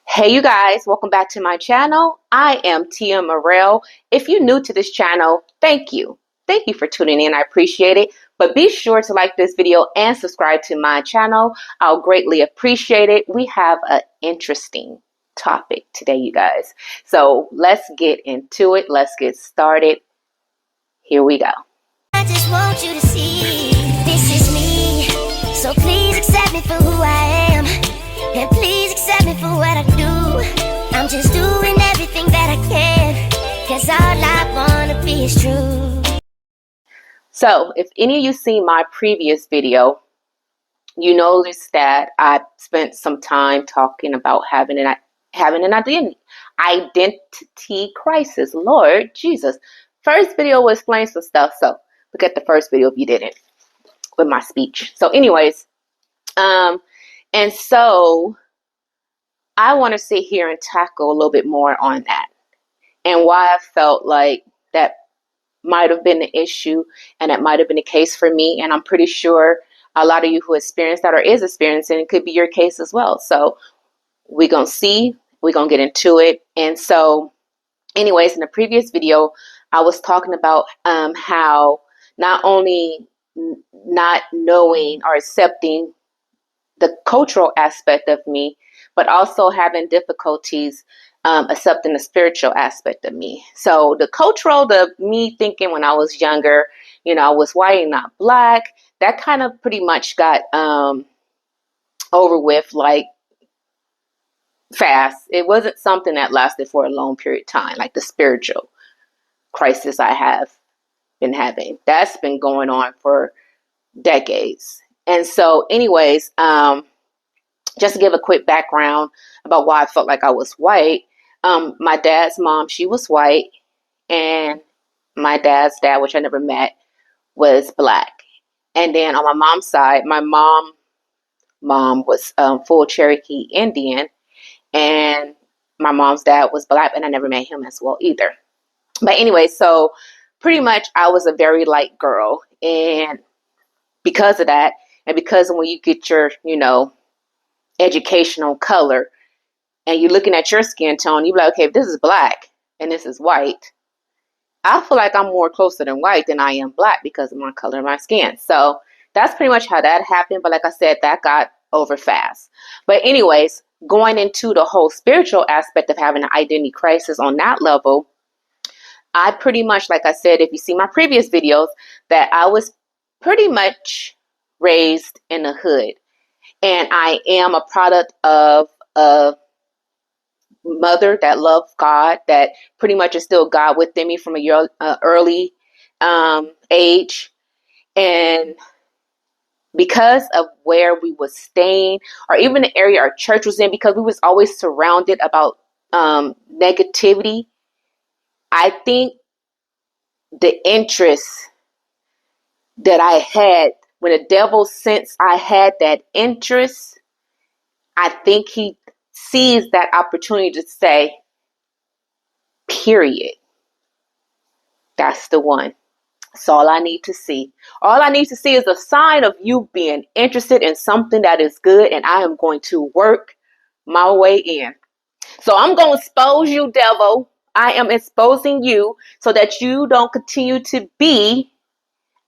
Hey you guys, welcome back to my channel. I am Tia Morel. If you're new to this channel, thank you. Thank you for tuning in. I appreciate it. But be sure to like this video and subscribe to my channel. I'll greatly appreciate it. We have an interesting topic today, you guys. So let's get into it. Let's get started. Here we go. I just want you to see this is me. So please accept me for who I am. And please accept me for what I do. I'm just doing everything that I can. Cause all I wanna be is true. So if any of you see my previous video, you notice that I spent some time talking about having an identity crisis. Lord Jesus. First video will explain some stuff. So look at the first video if you didn't with my speech. So anyways, and so I want to sit here and tackle a little bit more on that and why I felt like that might have been the issue and that might have been the case for me. And I'm pretty sure a lot of you who experienced that or is experiencing it could be your case as well. So we're going to see, we're going to get into it. And so anyways, in the previous video, I was talking about how not only not knowing or accepting the cultural aspect of me, but also having difficulties accepting the spiritual aspect of me. So the cultural, the me thinking when I was younger, I was white and not black, that kind of pretty much got over with like fast. It wasn't something that lasted for a long period of time, like the spiritual crisis I have been having. That's been going on for decades. And so anyways, just to give a quick background about why I felt like I was white, my dad's mom, she was white, and my dad's dad, which I never met, was black. And then on my mom's side, my mom was full Cherokee Indian, and my mom's dad was black, and I never met him as well either. But anyway, so pretty much I was a very light girl, and because of that, and because when you get your, educational color and you're looking at your skin tone, you're like, okay, if this is black and this is white, I feel like I'm more closer than white than I am black because of my color of my skin. So that's pretty much how that happened. But like I said, that got over fast. But anyways, going into the whole spiritual aspect of having an identity crisis on that level, I pretty much, like I said, if you see my previous videos, that I was pretty much raised in the hood. And I am a product of a mother that loved God, that pretty much instilled God within me from a early age. And because of where we was staying, or even the area our church was in, because we was always surrounded about negativity, I think the interest that I had, when the devil sensed I had that interest, I think he sees that opportunity to say, period. That's the one. That's all I need to see. All I need to see is a sign of you being interested in something that is good, and I am going to work my way in. So I'm going to expose you, devil. I am exposing you so that you don't continue to be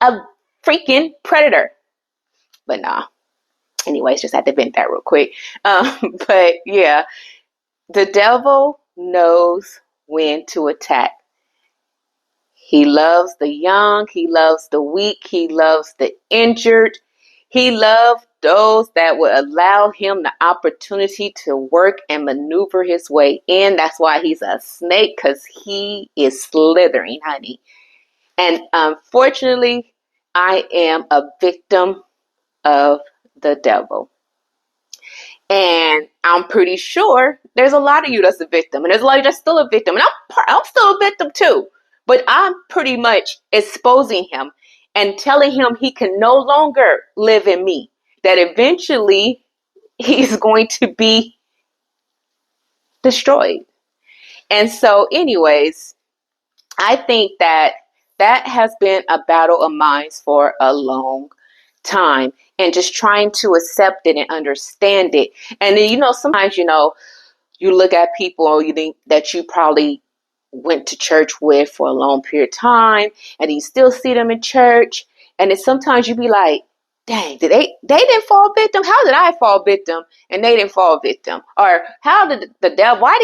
a freaking predator. But nah. Anyways, just had to vent that real quick. But yeah, the devil knows when to attack. He loves the young. He loves the weak. He loves the injured. He loves those that will allow him the opportunity to work and maneuver his way in. That's why he's a snake, because he is slithering, honey. And unfortunately, I am a victim of the devil. And I'm pretty sure there's a lot of you that's a victim, and there's a lot of you that's still a victim, and I'm still a victim too. But I'm pretty much exposing him and telling him he can no longer live in me, that eventually he's going to be destroyed. And so anyways, I think that has been a battle of minds for a long time, and just trying to accept it and understand it. And then, sometimes, you look at people you think that you probably went to church with for a long period of time, and you still see them in church. And then sometimes you be like, dang, they didn't fall victim? How did I fall victim and they didn't fall victim? Or how did the devil, why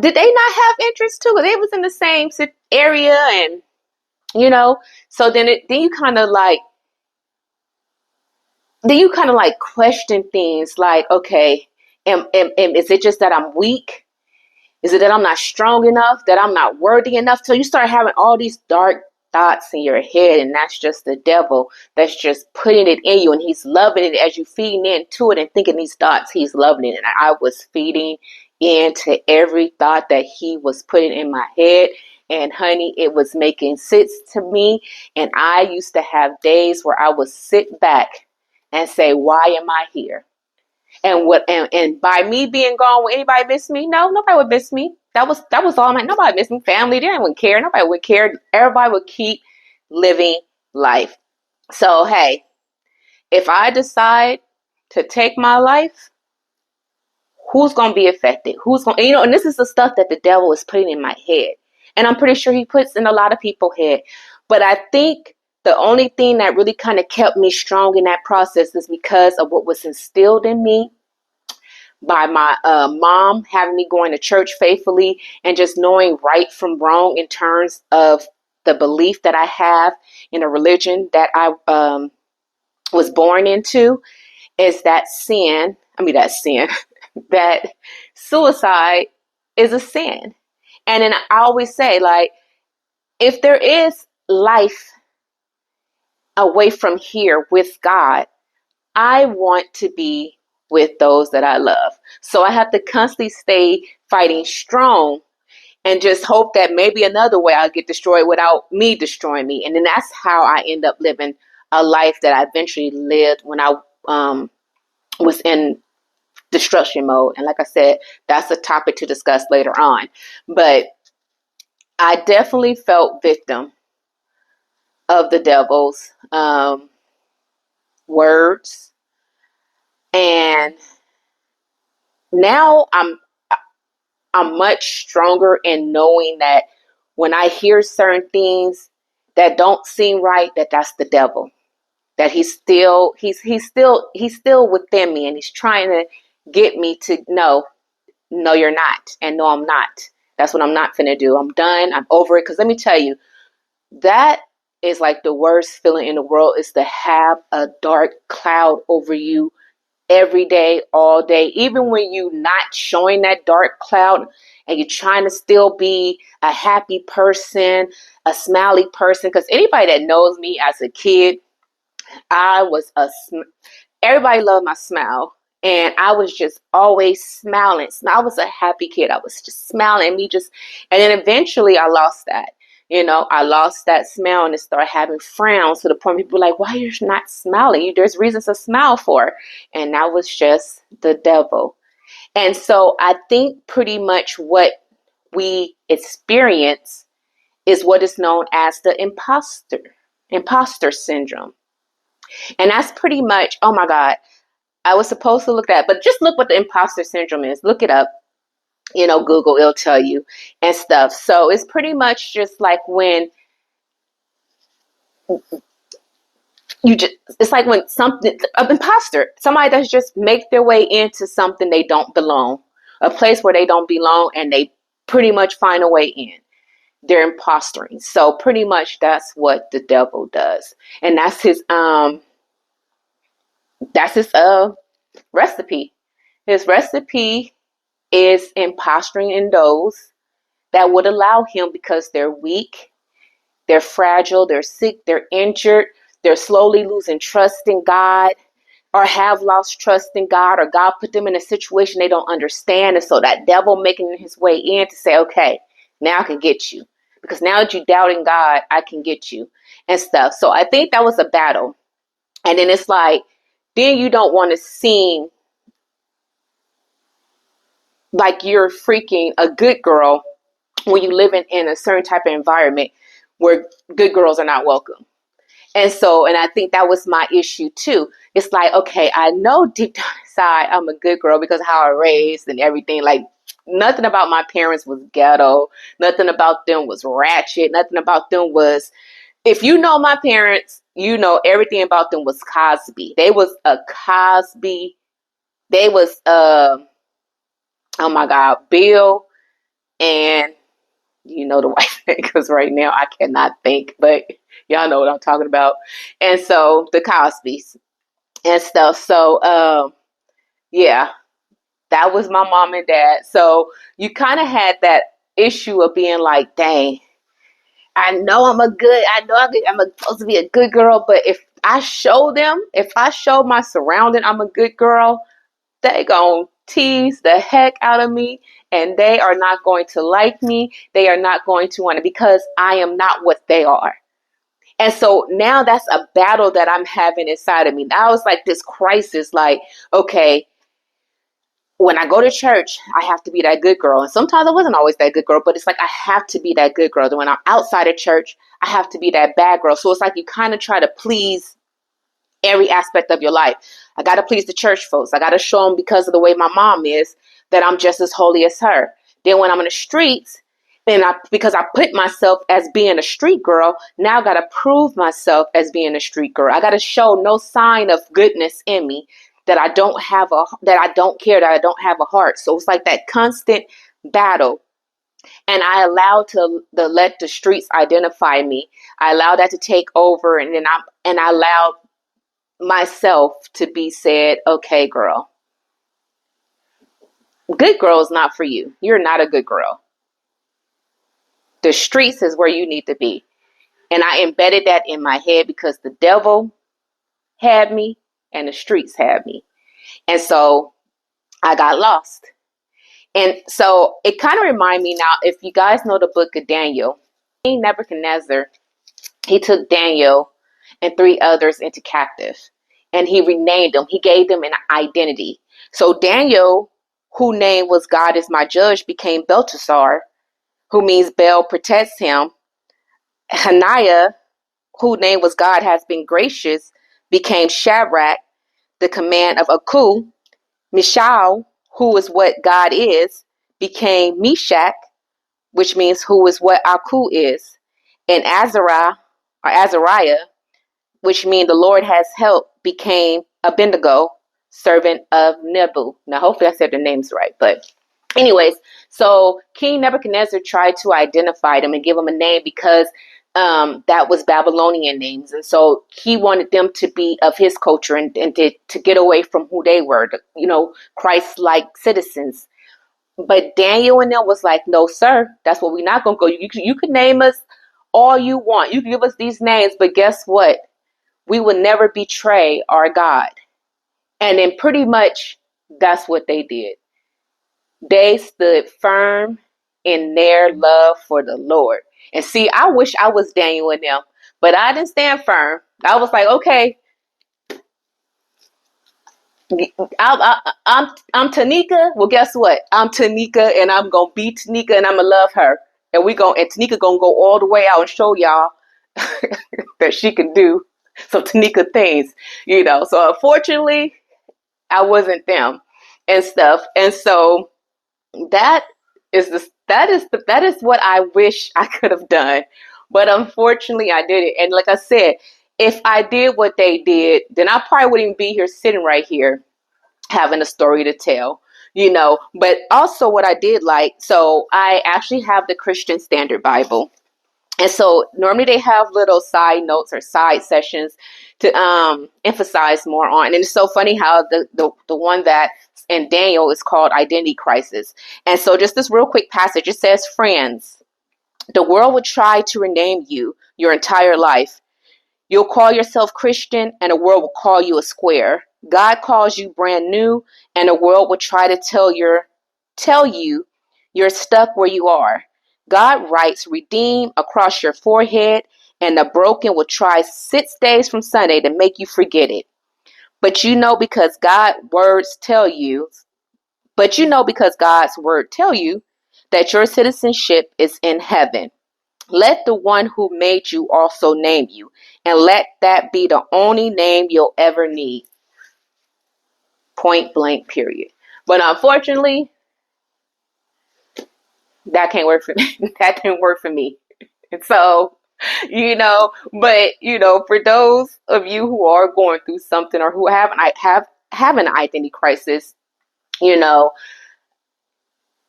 did they not have interest too? They was in the same area, and so then you kind of like question things like, okay, is it just that I'm weak? Is it that I'm not strong enough, that I'm not worthy enough? So you start having all these dark thoughts in your head, and that's just the devil that's just putting it in you, and he's loving it as you feeding into it and thinking these thoughts, he's loving it. And I was feeding into every thought that he was putting in my head. And honey, it was making sense to me. And I used to have days where I would sit back and say, why am I here? And by me being gone, would anybody miss me? No, nobody would miss me. That was all nobody missed me. Family, they wouldn't care. Nobody would care. Everybody would keep living life. So hey, if I decide to take my life, who's gonna be affected? Who's gonna and this is the stuff that the devil is putting in my head. And I'm pretty sure he puts in a lot of people's head. But I think the only thing that really kind of kept me strong in that process is because of what was instilled in me by my mom, having me going to church faithfully and just knowing right from wrong in terms of the belief that I have in a religion that I was born into, is that that suicide is a sin. And then I always say, like, if there is life away from here with God, I want to be with those that I love. So I have to constantly stay fighting strong and just hope that maybe another way I'll get destroyed without me destroying me. And then that's how I end up living a life that I eventually lived when I was in destruction mode. And like I said, that's a topic to discuss later on. But I definitely felt victim of the devil's words. And now I'm much stronger in knowing that when I hear certain things that don't seem right, that's the devil. That he's still within me, and he's trying to get me to no, you're not, and no, I'm not. That's what I'm not finna do. I'm done. I'm over it. Because let me tell you, that is like the worst feeling in the world, is to have a dark cloud over you every day, all day, even when you're not showing that dark cloud and you're trying to still be a happy person, a smiley person. Because anybody that knows me as a kid, everybody loved my smile. And I was just always smiling. I was a happy kid. I was just smiling and then eventually I lost that. I lost that smile and started having frowns to the point people were like, why are you not smiling? There's reasons to smile for. And that was just the devil. And so I think pretty much what we experience is what is known as the imposter syndrome. And that's pretty much, oh my God, I was supposed to look at that, but just look what the imposter syndrome is. Look it up. Google, it'll tell you and stuff. So it's pretty much just like when it's like when an imposter, somebody that's just make their way into something they don't belong, a place where they don't belong, and they pretty much find a way in. They're impostering. So pretty much that's what the devil does. And that's his recipe. His recipe is imposturing in those that would allow him, because they're weak, they're fragile, they're sick, they're injured, they're slowly losing trust in God, or have lost trust in God, or God put them in a situation they don't understand. And so that devil making his way in to say, okay, now I can get you. Because now that you're doubting God, I can get you and stuff. So I think that was a battle. And then it's like, then you don't want to seem like you're freaking a good girl when you live in a certain type of environment where good girls are not welcome. And I think that was my issue too. It's like, okay, I know deep down inside I'm a good girl because of how I raised and everything. Like, nothing about my parents was ghetto. Nothing about them was ratchet. Nothing about them was, if you know my parents, you know everything about them was Cosby. They was a Cosby. They was, oh my God, Bill and you know the white thing, because right now I cannot think, but y'all know what I'm talking about. And so the Cosbys and stuff. So yeah, that was my mom and dad. So you kind of had that issue of being like, dang, I know I'm supposed to be a good girl, but if I show my surrounding I'm a good girl, they gonna tease the heck out of me, and they are not going to like me. They are not going to want it because I am not what they are. And so now that's a battle that I'm having inside of me. Now it's like this crisis, like, okay, when I go to church, I have to be that good girl. And sometimes I wasn't always that good girl, but it's like I have to be that good girl. Then when I'm outside of church, I have to be that bad girl. So it's like you kind of try to please every aspect of your life. I got to please the church folks. I got to show them, because of the way my mom is, that I'm just as holy as her. Then when I'm in the streets, because I put myself as being a street girl, now I got to prove myself as being a street girl. I got to show no sign of goodness in me, that I don't care, that I don't have a heart. So it's like that constant battle. And I allowed to let the streets identify me. I allowed that to take over, and I allowed myself to be said, okay, girl, good girl is not for you. You're not a good girl. The streets is where you need to be. And I embedded that in my head because the devil had me and the streets had me. And so I got lost. And so it kind of reminds me now, if you guys know the book of Daniel, King Nebuchadnezzar, he took Daniel and 3 others into captive, and he renamed them. He gave them an identity. So Daniel, whose name was God is my judge, became Belteshazzar, who means Bel protects him. Hananiah, whose name was God has been gracious, became Shadrach, the command of Aku. Mishael, who is what God is, became Meshach, which means who is what Aku is. And Azariah, which means the Lord has helped, became Abednego, servant of Nebu. Now, hopefully I said the names right. But anyways, so King Nebuchadnezzar tried to identify them and give them a name because that was Babylonian names. And so he wanted them to be of his culture and to get away from who they were, Christ-like citizens. But Daniel and them was like, no, sir, that's what we're not going to go. You can name us all you want. You can give us these names, but guess what? We will never betray our God. And then pretty much that's what they did. They stood firm in their love for the Lord. And see, I wish I was Daniel and them, but I didn't stand firm. I was like, okay, I'm Tanika. Well, guess what? I'm Tanika, and I'm gonna be Tanika, and I'm gonna love her, and Tanika gonna go all the way out and show y'all that she can do some Tanika things, So unfortunately, I wasn't them and stuff, and so that is what I wish I could have done, but unfortunately, I did it. And like I said, if I did what they did, then I probably wouldn't be here sitting right here having a story to tell, But also what I did so I actually have the Christian Standard Bible. And so normally they have little side notes or side sessions to emphasize more on. And it's so funny how the one that in Daniel is called Identity Crisis. And so just this real quick passage, it says, friends, the world will try to rename you your entire life. You'll call yourself Christian and the world will call you a square. God calls you brand new and the world will try to tell you you're stuck where you are. God writes redeem across your forehead, and the broken will try 6 days from Sunday to make you forget it. But because God's words tell you that your citizenship is in heaven. Let the one who made you also name you, and let that be the only name you'll ever need. Point blank, period. But unfortunately, that can't work for me. That didn't work for me. And so, for those of you who are going through something or who have an identity crisis,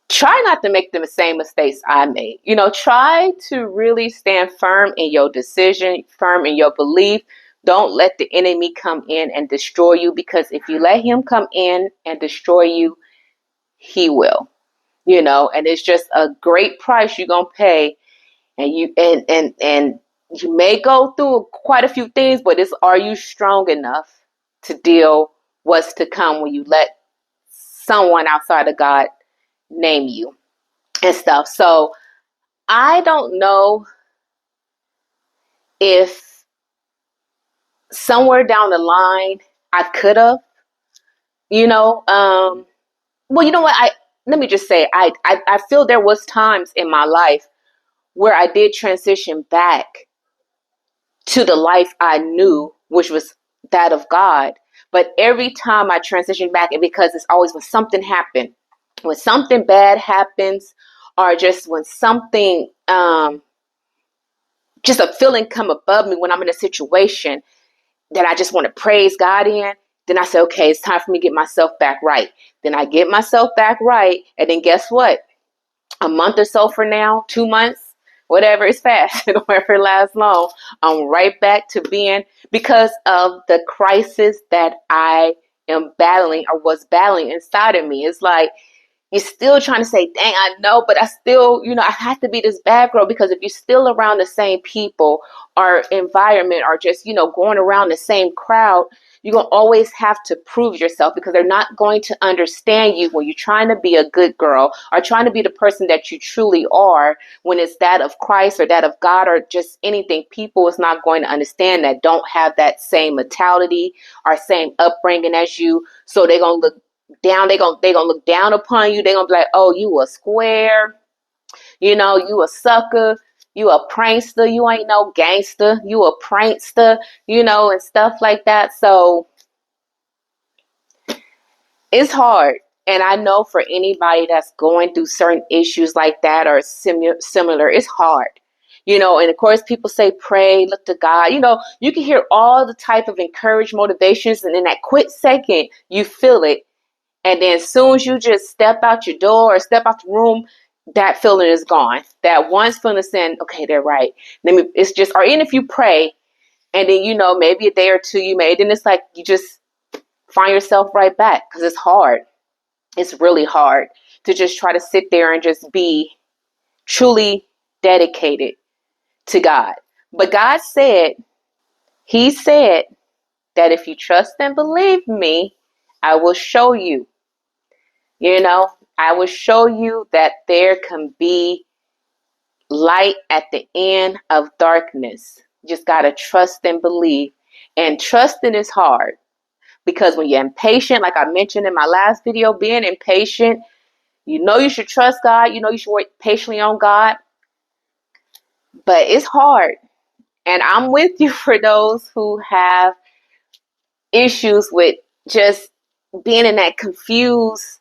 try not to make the same mistakes I made. Try to really stand firm in your decision, firm in your belief. Don't let the enemy come in and destroy you, because if you let him come in and destroy you, he will. And it's just a great price you're gonna pay, and you may go through quite a few things, but are you strong enough to deal what's to come when you let someone outside of God name you and stuff? So I don't know if somewhere down the line I could have, well, you know what? Let me just say, I feel there was times in my life where I did transition back to the life I knew, which was that of God. But every time I transition back, and because it's always when something happened, when something bad happens, or just when something, just a feeling come above me when I'm in a situation that I just want to praise God in, then I say, okay, it's time for me to get myself back right. Then I get myself back right. And then guess what? A month or so from now, 2 months, whatever, it's fast. It don't ever last long. I'm right back to being, because of the crisis that I am battling or was battling inside of me. It's like, you're still trying to say, dang, I know, but I still, I have to be this bad girl, because if you're still around the same people or environment, or just, going around the same crowd, you're going to always have to prove yourself, because they're not going to understand you when you're trying to be a good girl or trying to be the person that you truly are. When it's that of Christ or that of God or just anything, people is not going to understand that, don't have that same mentality or same upbringing as you. So they're going to look down, they gonna look down upon you. They're gonna be like, oh, you a square, you a sucker, you a prankster, you ain't no gangster, you a prankster, and stuff like that. So it's hard. And I know for anybody that's going through certain issues like that or similar, it's hard. And of course people say pray, look to God. You can hear all the type of encouraged motivations, and in that quick second you feel it. And then as soon as you just step out your door or step out the room, that feeling is gone. That one feeling is saying, okay, they're right. It's just, or even if you pray and then, maybe a day or two then it's like you just find yourself right back, because it's hard. It's really hard to just try to sit there and just be truly dedicated to God. But God said, He said that if you trust and believe me, I will show you. I will show you that there can be light at the end of darkness. You just got to trust and believe. And trusting is hard, because when you're impatient, like I mentioned in my last video, being impatient, you should trust God. You should wait patiently on God. But it's hard. And I'm with you for those who have issues with just being in that confused,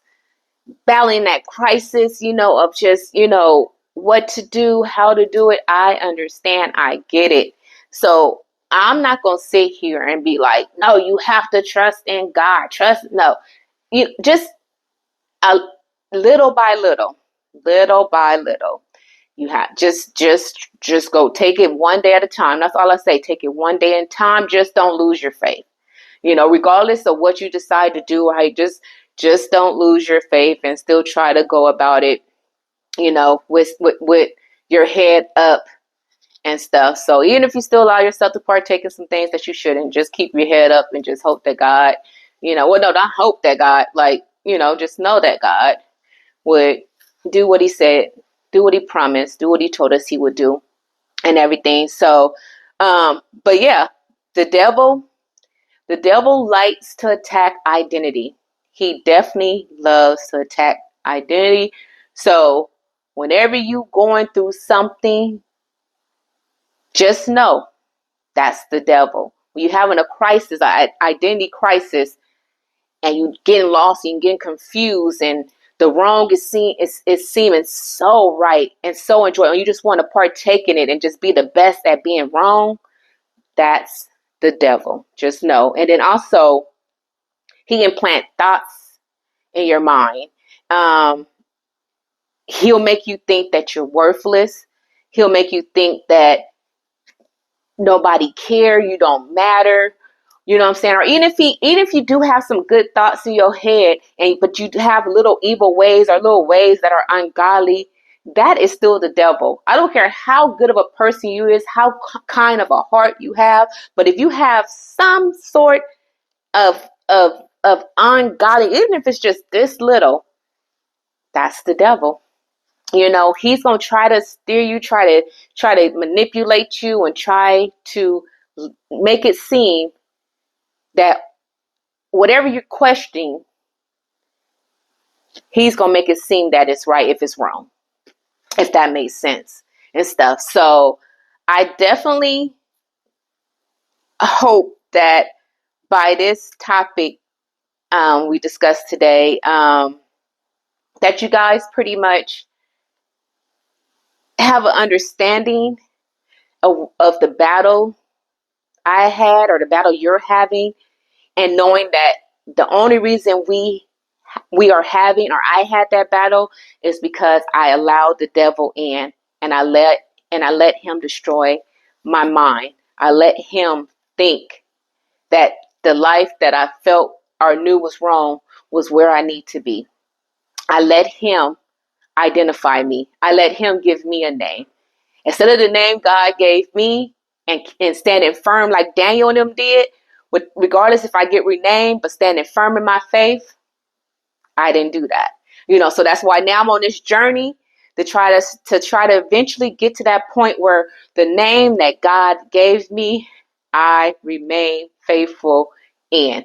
battling that crisis, of just, what to do, how to do it. I understand. I get it. So I'm not going to sit here and be like, no, you have to trust in God. No, you just little by little, you have just go take it one day at a time. That's all I say. Take it one day at a time. Just don't lose your faith. Regardless of what you decide to do, I just don't lose your faith and still try to go about it, with your head up and stuff. So even if you still allow yourself to partake in some things that you shouldn't, just keep your head up and just hope that God, not hope that God, just know that God would do what He said, do what He promised, do what He told us He would do, and everything. So, but yeah, the devil likes to attack identity. He definitely loves to attack identity. So whenever you going through something, Just know that's the devil. When you're having a crisis, an identity crisis, and you getting lost and you getting confused, and the wrong is seeming so right and so enjoyable, and you just want to partake in it and just be the best at being wrong, that's the devil. Just know. And then also, he implant thoughts in your mind. He'll make you think that you're worthless. He'll make you think that nobody care, you don't matter. You know what I'm saying? Or even if you do have some good thoughts in your head, but you have little evil ways or little ways that are ungodly, that is still the devil. I don't care how good of a person you is, how kind of a heart you have, but if you have some sort of ungodly, even if it's just this little, that's the devil. He's gonna try to steer you, try to manipulate you, and try to make it seem that whatever you're questioning, he's gonna make it seem that it's right if it's wrong, if that makes sense and stuff. So I definitely hope that by this topic we discussed today, that you guys pretty much have an understanding of the battle I had, or the battle you're having, and knowing that the only reason we are having, or I had that battle, is because I allowed the devil in, and I let him destroy my mind. I let him think that the life that I felt or knew was wrong was where I need to be. I let him identify me. I let him give me a name. Instead of the name God gave me, and standing firm like Daniel and them did, regardless if I get renamed, but standing firm in my faith, I didn't do that. So that's why now I'm on this journey to try to eventually get to that point where the name that God gave me, I remain faithful in.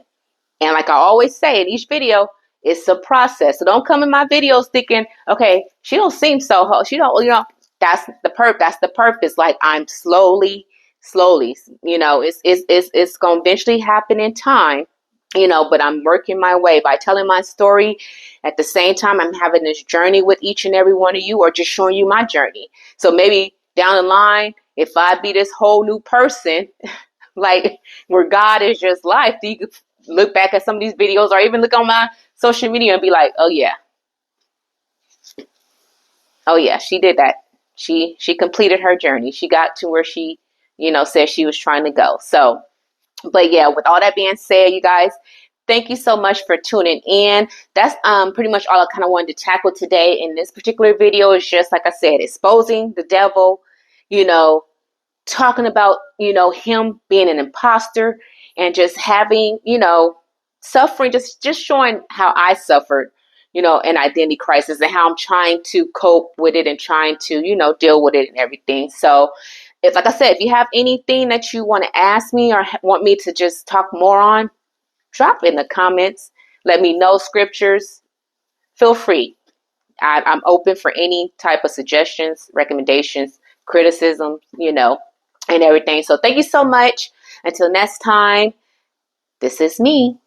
And like I always say in each video, it's a process. So don't come in my videos thinking, okay, she don't seem so, she don't, that's the purpose. Like, I'm slowly, it's going to eventually happen in time, but I'm working my way by telling my story. At the same time, I'm having this journey with each and every one of you, or just showing you my journey. So maybe down the line, if I be this whole new person, like where God is just life, you could look back at some of these videos, or even look on my social media and be like, oh yeah, she did that. She completed her journey. She got to where she, said she was trying to go. So, but yeah, with all that being said, you guys, thank you so much for tuning in. That's pretty much all I kind of wanted to tackle today in this particular video. Is just, like I said, exposing the devil, talking about, him being an imposter, and just having, suffering, just showing how I suffered, an identity crisis, and how I'm trying to cope with it and trying to, deal with it and everything. So like I said, if you have anything that you want to ask me or want me to just talk more on, drop it in the comments. Let me know. Scriptures, feel free. I'm open for any type of suggestions, recommendations, criticism, and everything. So thank you so much. Until next time, this is me.